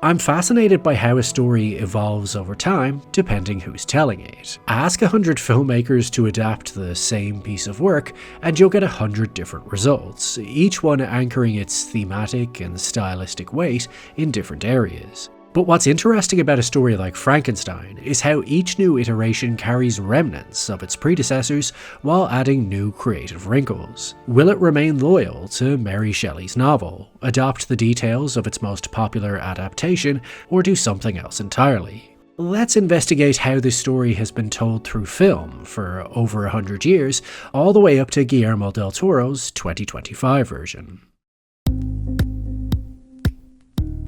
I'm fascinated by how a story evolves over time, depending who's telling it. Ask 100 filmmakers to adapt the same piece of work, and you'll get 100 different results, each one anchoring its thematic and stylistic weight in different areas. But what's interesting about a story like Frankenstein is how each new iteration carries remnants of its predecessors while adding new creative wrinkles. Will it remain loyal to Mary Shelley's novel, adopt the details of its most popular adaptation, or do something else entirely? Let's investigate how this story has been told through film for over 100 years, all the way up to Guillermo del Toro's 2025 version.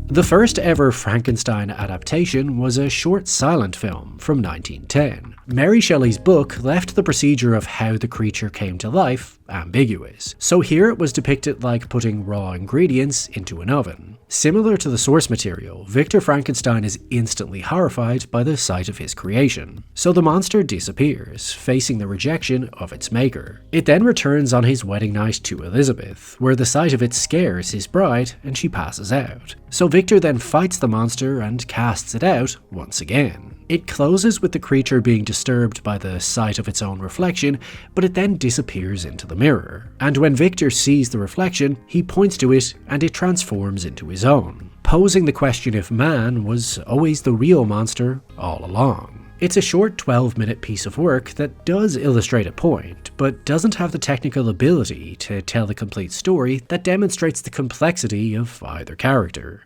The first ever Frankenstein adaptation was a short silent film from 1910. Mary Shelley's book left the procedure of how the creature came to life ambiguous, so here it was depicted like putting raw ingredients into an oven. Similar to the source material, Victor Frankenstein is instantly horrified by the sight of his creation, so the monster disappears, facing the rejection of its maker. It then returns on his wedding night to Elizabeth, where the sight of it scares his bride and she passes out. So Victor then fights the monster and casts it out once again. It closes with the creature being disturbed by the sight of its own reflection, but it then disappears into the mirror. And when Victor sees the reflection, he points to it and it transforms into his own, posing the question if man was always the real monster all along. It's a short 12-minute piece of work that does illustrate a point, but doesn't have the technical ability to tell the complete story that demonstrates the complexity of either character.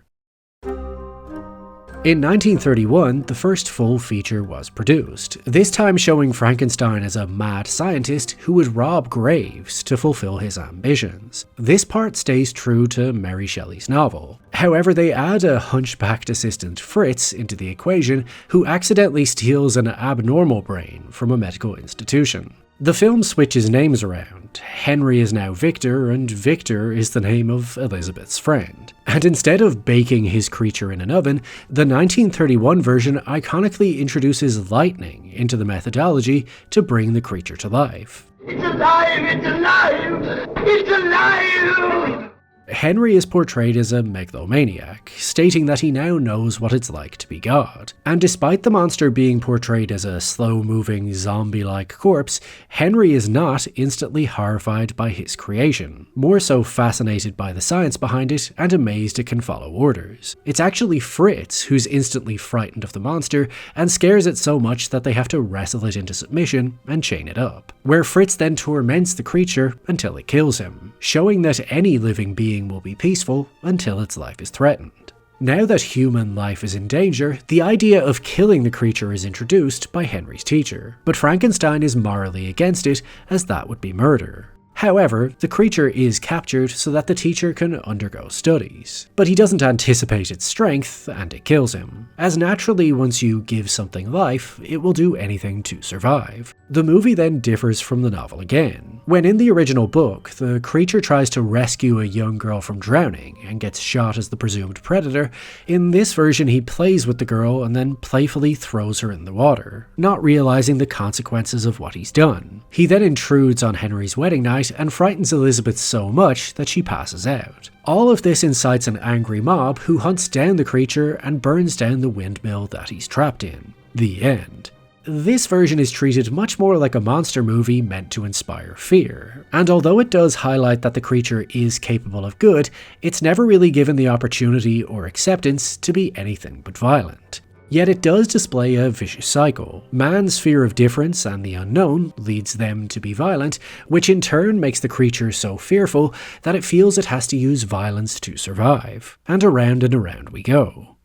In 1931, the first full feature was produced, this time showing Frankenstein as a mad scientist who would rob graves to fulfill his ambitions. This part stays true to Mary Shelley's novel. However, they add a hunchbacked assistant, Fritz, into the equation, who accidentally steals an abnormal brain from a medical institution. The film switches names around. Henry is now Victor, and Victor is the name of Elizabeth's friend. And instead of baking his creature in an oven, the 1931 version iconically introduces lightning into the methodology to bring the creature to life. It's alive! It's alive! It's alive! Henry is portrayed as a megalomaniac, stating that he now knows what it's like to be God. And despite the monster being portrayed as a slow-moving, zombie-like corpse, Henry is not instantly horrified by his creation, more so fascinated by the science behind it and amazed it can follow orders. It's actually Fritz who's instantly frightened of the monster and scares it so much that they have to wrestle it into submission and chain it up, where Fritz then torments the creature until it kills him, showing that any living being will be peaceful until its life is threatened. Now that human life is in danger, the idea of killing the creature is introduced by Henry's teacher, but Frankenstein is morally against it, as that would be murder. However, the creature is captured so that the teacher can undergo studies, but he doesn't anticipate its strength and it kills him, as naturally once you give something life, it will do anything to survive. The movie then differs from the novel again. When in the original book, the creature tries to rescue a young girl from drowning and gets shot as the presumed predator, in this version he plays with the girl and then playfully throws her in the water, not realizing the consequences of what he's done. He then intrudes on Henry's wedding night and frightens Elizabeth so much that she passes out. All of this incites an angry mob who hunts down the creature and burns down the windmill that he's trapped in. The end. This version is treated much more like a monster movie meant to inspire fear, and although it does highlight that the creature is capable of good, it's never really given the opportunity or acceptance to be anything but violent. Yet it does display a vicious cycle. Man's fear of difference and the unknown leads them to be violent, which in turn makes the creature so fearful that it feels it has to use violence to survive. And around we go.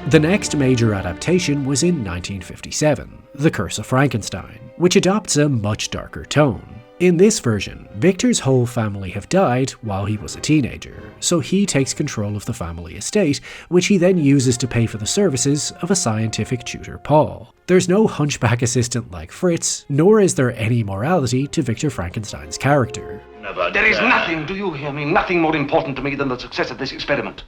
The next major adaptation was in 1957, The Curse of Frankenstein, which adopts a much darker tone. In this version, Victor's whole family have died while he was a teenager, so he takes control of the family estate, which he then uses to pay for the services of a scientific tutor, Paul. There's no hunchback assistant like Fritz, nor is there any morality to Victor Frankenstein's character. There is nothing, do you hear me, nothing more important to me than the success of this experiment.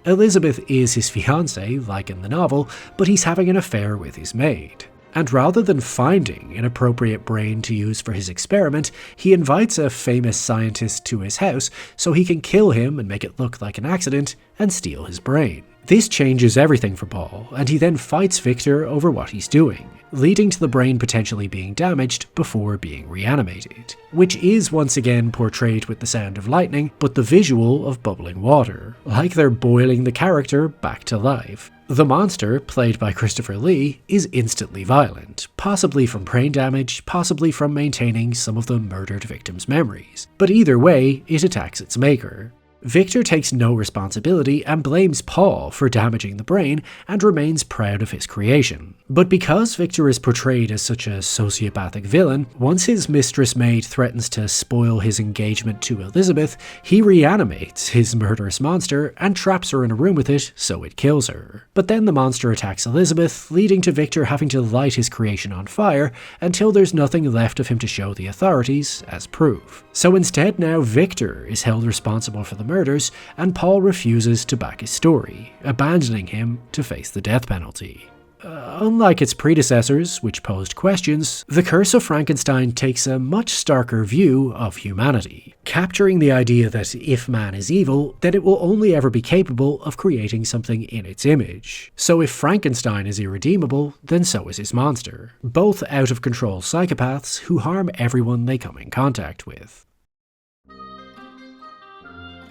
Elizabeth is his fiancée, like in the novel, but he's having an affair with his maid. And rather than finding an appropriate brain to use for his experiment, he invites a famous scientist to his house so he can kill him and make it look like an accident and steal his brain. This changes everything for Paul, and he then fights Victor over what he's doing, leading to the brain potentially being damaged before being reanimated, which is once again portrayed with the sound of lightning, but the visual of bubbling water, like they're boiling the character back to life. The monster, played by Christopher Lee, is instantly violent, possibly from brain damage, possibly from maintaining some of the murdered victim's memories, but either way, it attacks its maker. Victor takes no responsibility and blames Paul for damaging the brain and remains proud of his creation. But because Victor is portrayed as such a sociopathic villain, once his mistress maid threatens to spoil his engagement to Elizabeth, he reanimates his murderous monster and traps her in a room with it so it kills her. But then the monster attacks Elizabeth, leading to Victor having to light his creation on fire until there's nothing left of him to show the authorities as proof. So instead now Victor is held responsible for the murders, and Paul refuses to back his story, abandoning him to face the death penalty. Unlike its predecessors, which posed questions, The Curse of Frankenstein takes a much starker view of humanity, capturing the idea that if man is evil, then it will only ever be capable of creating something in its image. So if Frankenstein is irredeemable, then so is his monster, both out-of-control psychopaths who harm everyone they come in contact with.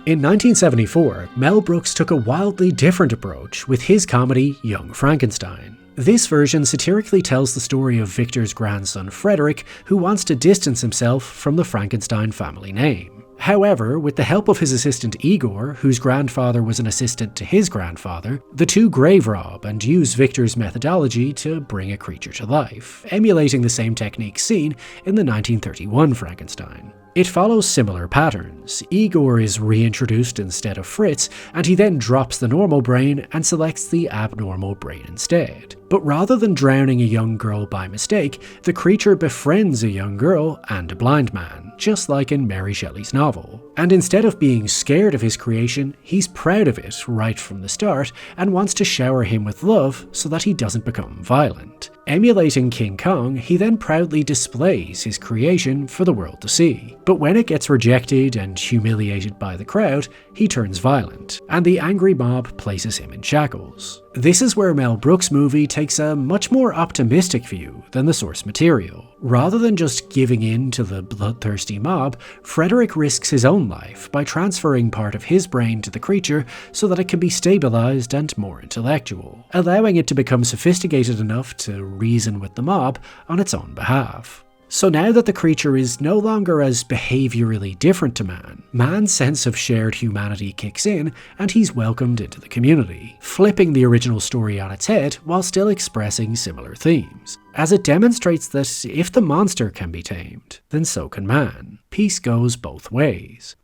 In 1974, Mel Brooks took a wildly different approach with his comedy Young Frankenstein. This version satirically tells the story of Victor's grandson Frederick, who wants to distance himself from the Frankenstein family name. However, with the help of his assistant Igor, whose grandfather was an assistant to his grandfather, the two grave rob and use Victor's methodology to bring a creature to life, emulating the same technique seen in the 1931 Frankenstein. It follows similar patterns. Igor is reintroduced instead of Fritz, and he then drops the normal brain and selects the abnormal brain instead. But rather than drowning a young girl by mistake, the creature befriends a young girl and a blind man, just like in Mary Shelley's novel. And instead of being scared of his creation, he's proud of it right from the start and wants to shower him with love so that he doesn't become violent. Emulating King Kong, he then proudly displays his creation for the world to see. But when it gets rejected and humiliated by the crowd, he turns violent, and the angry mob places him in shackles. This is where Mel Brooks' movie takes a much more optimistic view than the source material. Rather than just giving in to the bloodthirsty mob, Frederick risks his own life by transferring part of his brain to the creature so that it can be stabilized and more intellectual, allowing it to become sophisticated enough to reason with the mob on its own behalf. So now that the creature is no longer as behaviourally different to man, man's sense of shared humanity kicks in and he's welcomed into the community, flipping the original story on its head while still expressing similar themes, as it demonstrates that if the monster can be tamed, then so can man. Peace goes both ways.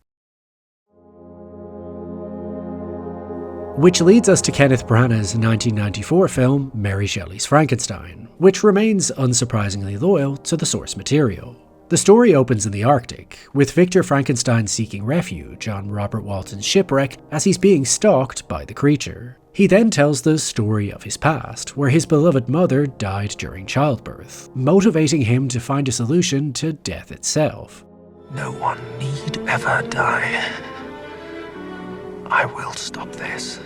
Which leads us to Kenneth Branagh's 1994 film Mary Shelley's Frankenstein, which remains unsurprisingly loyal to the source material. The story opens in the Arctic, with Victor Frankenstein seeking refuge on Robert Walton's shipwreck as he's being stalked by the creature. He then tells the story of his past, where his beloved mother died during childbirth, motivating him to find a solution to death itself. No one need ever die. I will stop this.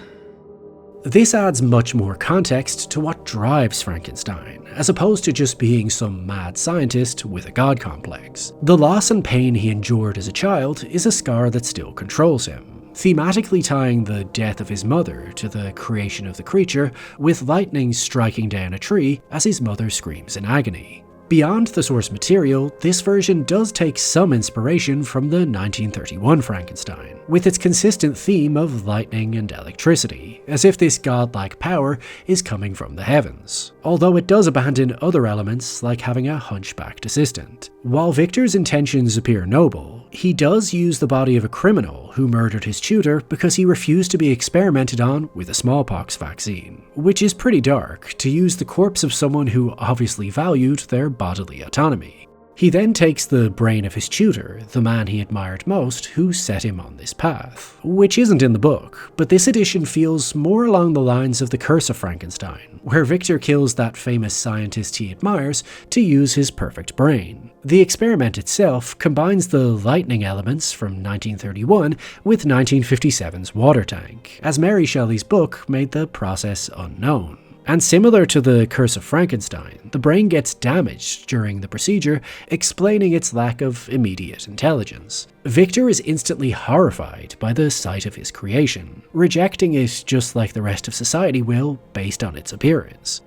This adds much more context to what drives Frankenstein, as opposed to just being some mad scientist with a god complex. The loss and pain he endured as a child is a scar that still controls him, thematically tying the death of his mother to the creation of the creature, with lightning striking down a tree as his mother screams in agony. Beyond the source material, this version does take some inspiration from the 1931 Frankenstein, with its consistent theme of lightning and electricity, as if this godlike power is coming from the heavens, although it does abandon other elements like having a hunchbacked assistant. While Victor's intentions appear noble, he does use the body of a criminal who murdered his tutor because he refused to be experimented on with a smallpox vaccine, which is pretty dark, to use the corpse of someone who obviously valued their bodily autonomy. He then takes the brain of his tutor, the man he admired most, who set him on this path, which isn't in the book, but this edition feels more along the lines of the Curse of Frankenstein, where Victor kills that famous scientist he admires to use his perfect brain. The experiment itself combines the lightning elements from 1931 with 1957's water tank, as Mary Shelley's book made the process unknown. And similar to the Curse of Frankenstein, the brain gets damaged during the procedure, explaining its lack of immediate intelligence. Victor is instantly horrified by the sight of his creation, rejecting it just like the rest of society will based on its appearance.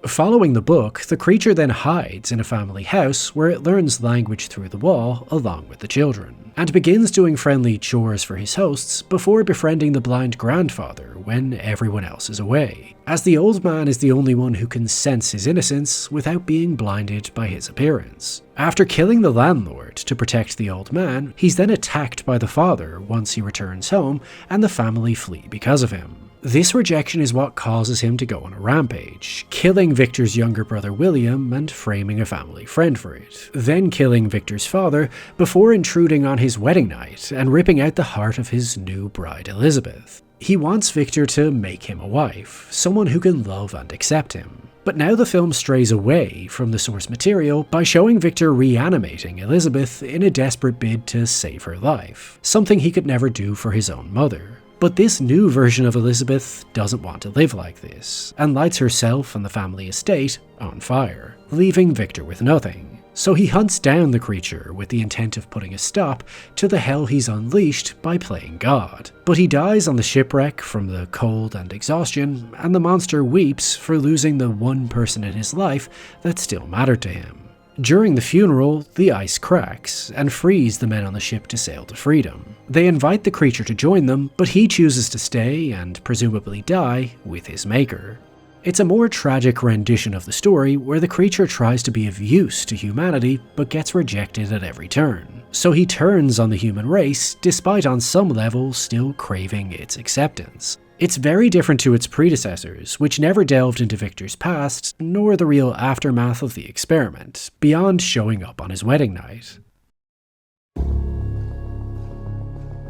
Following the book, the creature then hides in a family house where it learns language through the wall along with the children, and begins doing friendly chores for his hosts before befriending the blind grandfather when everyone else is away, as the old man is the only one who can sense his innocence without being blinded by his appearance. After killing the landlord to protect the old man, he's then attacked by the father once he returns home, and the family flee because of him. This rejection is what causes him to go on a rampage, killing Victor's younger brother William and framing a family friend for it, then killing Victor's father before intruding on his wedding night and ripping out the heart of his new bride Elizabeth. He wants Victor to make him a wife, someone who can love and accept him. But now the film strays away from the source material by showing Victor reanimating Elizabeth in a desperate bid to save her life, something he could never do for his own mother. But this new version of Elizabeth doesn't want to live like this, and lights herself and the family estate on fire, leaving Victor with nothing. So he hunts down the creature with the intent of putting a stop to the hell he's unleashed by playing God. But he dies on the shipwreck from the cold and exhaustion, and the monster weeps for losing the one person in his life that still mattered to him. During the funeral, the ice cracks and frees the men on the ship to sail to freedom. They invite the creature to join them, but he chooses to stay and presumably die with his maker. It's a more tragic rendition of the story where the creature tries to be of use to humanity but gets rejected at every turn. So he turns on the human race despite on some level still craving its acceptance. It's very different to its predecessors, which never delved into Victor's past, nor the real aftermath of the experiment, beyond showing up on his wedding night.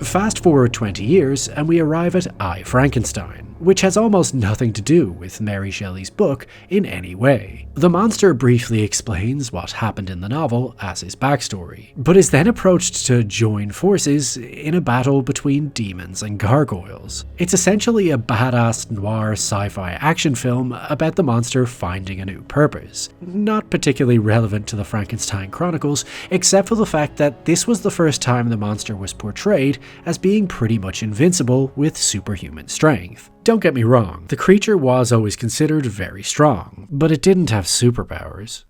Fast forward 20 years and we arrive at I, Frankenstein, which has almost nothing to do with Mary Shelley's book in any way. The monster briefly explains what happened in the novel as his backstory, but is then approached to join forces in a battle between demons and gargoyles. It's essentially a badass noir sci-fi action film about the monster finding a new purpose, not particularly relevant to the Frankenstein Chronicles, except for the fact that this was the first time the monster was portrayed as being pretty much invincible with superhuman strength. Don't get me wrong, the creature was always considered very strong, but it didn't have superpowers.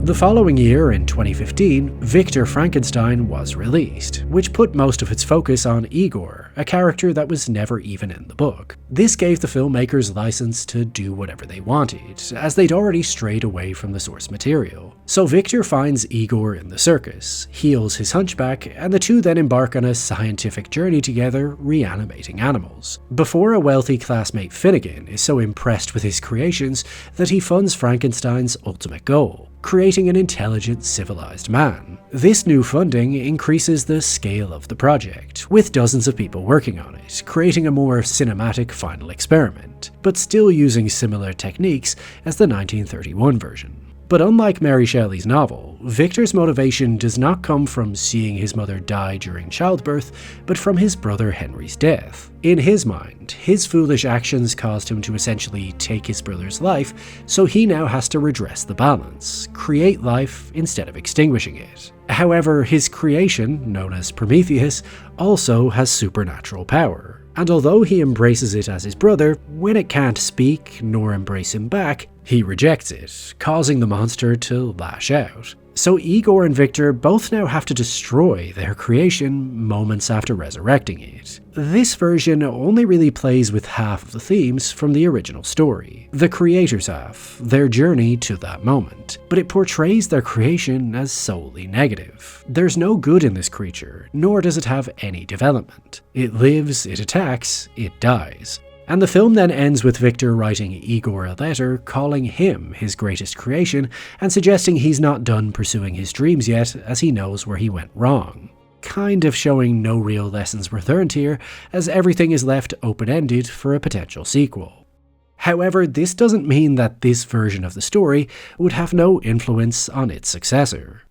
The following year, in 2015, Victor Frankenstein was released, which put most of its focus on Igor, a character that was never even in the book. This gave the filmmakers license to do whatever they wanted, as they'd already strayed away from the source material. So Victor finds Igor in the circus, heals his hunchback, and the two then embark on a scientific journey together, reanimating animals. Before a wealthy classmate Finnegan is so impressed with his creations that he funds Frankenstein's ultimate goal, creating an intelligent, civilized man. This new funding increases the scale of the project, with dozens of people working on it, creating a more cinematic final experiment, but still using similar techniques as the 1931 version. But unlike Mary Shelley's novel, Victor's motivation does not come from seeing his mother die during childbirth, but from his brother Henry's death. In his mind, his foolish actions caused him to essentially take his brother's life, so he now has to redress the balance, create life instead of extinguishing it. However, his creation, known as Prometheus, also has supernatural power. And although he embraces it as his brother, when it can't speak nor embrace him back, he rejects it, causing the monster to lash out. So Igor and Victor both now have to destroy their creation moments after resurrecting it. This version only really plays with half of the themes from the original story, the creator's half, their journey to that moment, but it portrays their creation as solely negative. There's no good in this creature, nor does it have any development. It lives, it attacks, it dies. And the film then ends with Victor writing Igor a letter calling him his greatest creation and suggesting he's not done pursuing his dreams yet, as he knows where he went wrong. Kind of showing no real lessons were learned here, as everything is left open-ended for a potential sequel. However, this doesn't mean that this version of the story would have no influence on its successor.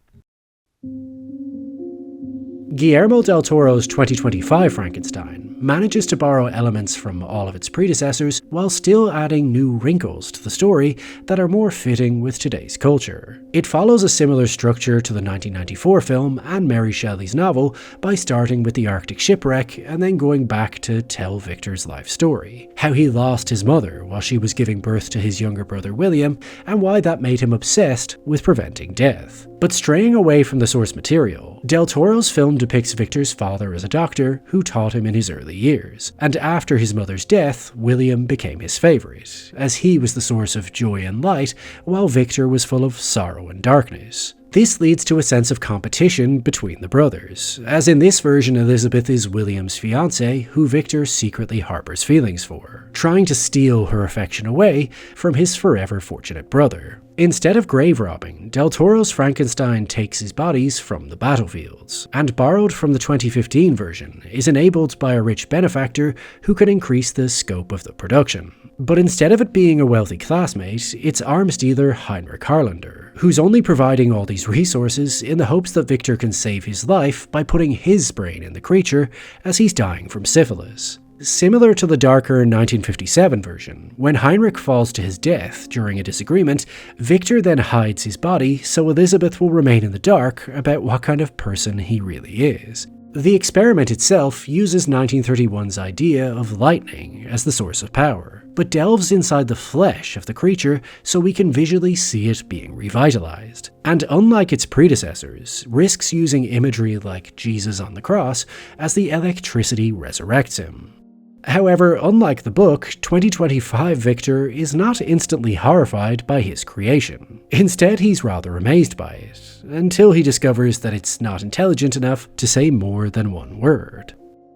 Guillermo del Toro's 2025 Frankenstein manages to borrow elements from all of its predecessors while still adding new wrinkles to the story that are more fitting with today's culture. It follows a similar structure to the 1994 film and Mary Shelley's novel by starting with the Arctic shipwreck and then going back to tell Victor's life story, how he lost his mother while she was giving birth to his younger brother William, and why that made him obsessed with preventing death. But straying away from the source material, Del Toro's film depicts Victor's father as a doctor who taught him in his early years, and after his mother's death, William became his favourite, as he was the source of joy and light, while Victor was full of sorrow and darkness. This leads to a sense of competition between the brothers, as in this version Elizabeth is William's fiancée who Victor secretly harbours feelings for, trying to steal her affection away from his forever fortunate brother. Instead of grave robbing, Del Toro's Frankenstein takes his bodies from the battlefields, and borrowed from the 2015 version, is enabled by a rich benefactor who can increase the scope of the production. But instead of it being a wealthy classmate, it's arms dealer Heinrich Harlander, who's only providing all these resources in the hopes that Victor can save his life by putting his brain in the creature as he's dying from syphilis. Similar to the darker 1957 version, when Heinrich falls to his death during a disagreement, Victor then hides his body so Elizabeth will remain in the dark about what kind of person he really is. The experiment itself uses 1931's idea of lightning as the source of power, but delves inside the flesh of the creature so we can visually see it being revitalized. And unlike its predecessors, risks using imagery like Jesus on the cross as the electricity resurrects him. However, unlike the book, 2025 Victor is not instantly horrified by his creation. Instead, he's rather amazed by it, until he discovers that it's not intelligent enough to say more than one word.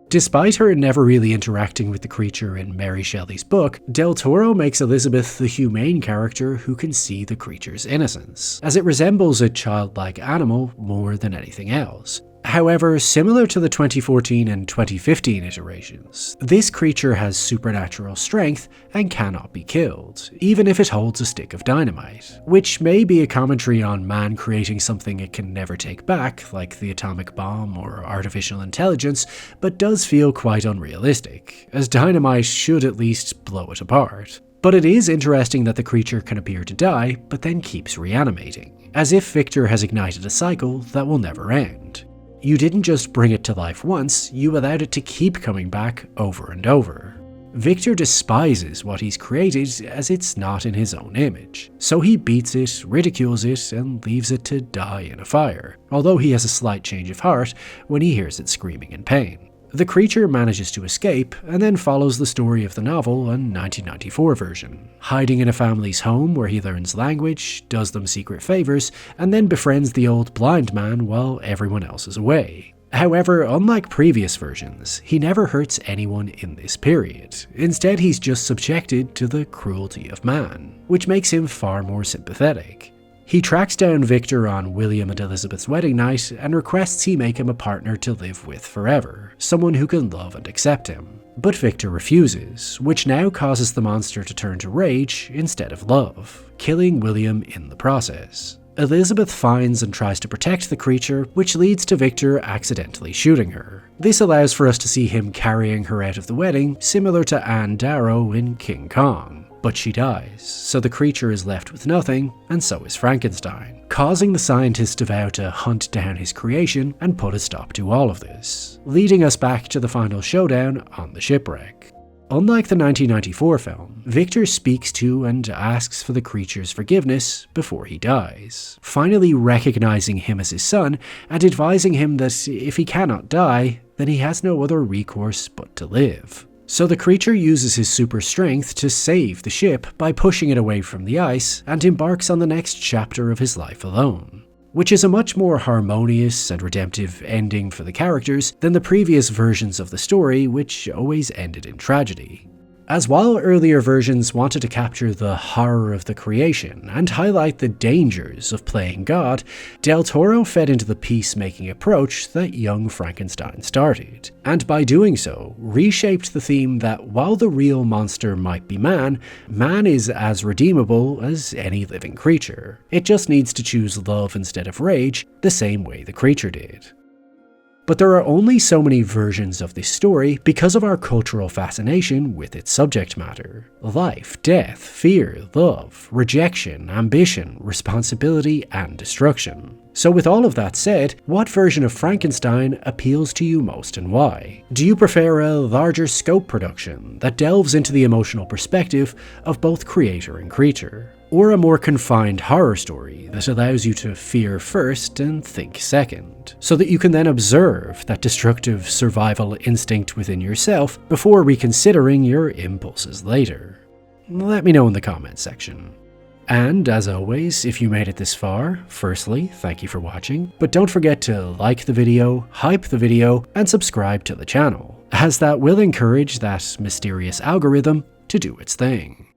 Despite her never really interacting with the creature in Mary Shelley's book, Del Toro makes Elizabeth the humane character who can see the creature's innocence, as it resembles a childlike animal more than anything else. However, similar to the 2014 and 2015 iterations, this creature has supernatural strength and cannot be killed, even if it holds a stick of dynamite, which may be a commentary on man creating something it can never take back, like the atomic bomb or artificial intelligence, but does feel quite unrealistic, as dynamite should at least blow it apart. But it is interesting that the creature can appear to die, but then keeps reanimating, as if Victor has ignited a cycle that will never end. You didn't just bring it to life once, you allowed it to keep coming back over and over. Victor despises what he's created as it's not in his own image, so he beats it, ridicules it, and leaves it to die in a fire, although he has a slight change of heart when he hears it screaming in pain. The creature manages to escape, and then follows the story of the novel and 1994 version, hiding in a family's home where he learns language, does them secret favors, and then befriends the old blind man while everyone else is away. However, unlike previous versions, he never hurts anyone in this period. Instead, he's just subjected to the cruelty of man, which makes him far more sympathetic. He tracks down Victor on William and Elizabeth's wedding night and requests he make him a partner to live with forever, someone who can love and accept him. But Victor refuses, which now causes the monster to turn to rage instead of love, killing William in the process. Elizabeth finds and tries to protect the creature, which leads to Victor accidentally shooting her. This allows for us to see him carrying her out of the wedding, similar to Anne Darrow in King Kong. But she dies, so the creature is left with nothing, and so is Frankenstein, causing the scientist to vow to hunt down his creation and put a stop to all of this, leading us back to the final showdown on the shipwreck. Unlike the 1994 film, Victor speaks to and asks for the creature's forgiveness before he dies, finally recognizing him as his son and advising him that if he cannot die, then he has no other recourse but to live. So the creature uses his super strength to save the ship by pushing it away from the ice and embarks on the next chapter of his life alone, which is a much more harmonious and redemptive ending for the characters than the previous versions of the story, which always ended in tragedy. As while earlier versions wanted to capture the horror of the creation and highlight the dangers of playing God, Del Toro fed into the peacemaking approach that young Frankenstein started, and by doing so, reshaped the theme that while the real monster might be man, man is as redeemable as any living creature. It just needs to choose love instead of rage, the same way the creature did. But there are only so many versions of this story because of our cultural fascination with its subject matter. Life, death, fear, love, rejection, ambition, responsibility, and destruction. So with all of that said, what version of Frankenstein appeals to you most and why? Do you prefer a larger scope production that delves into the emotional perspective of both creator and creature? Or a more confined horror story that allows you to fear first and think second, so that you can then observe that destructive survival instinct within yourself before reconsidering your impulses later? Let me know in the comments section. And as always, if you made it this far, firstly, thank you for watching, but don't forget to like the video, hype the video, and subscribe to the channel, as that will encourage that mysterious algorithm to do its thing.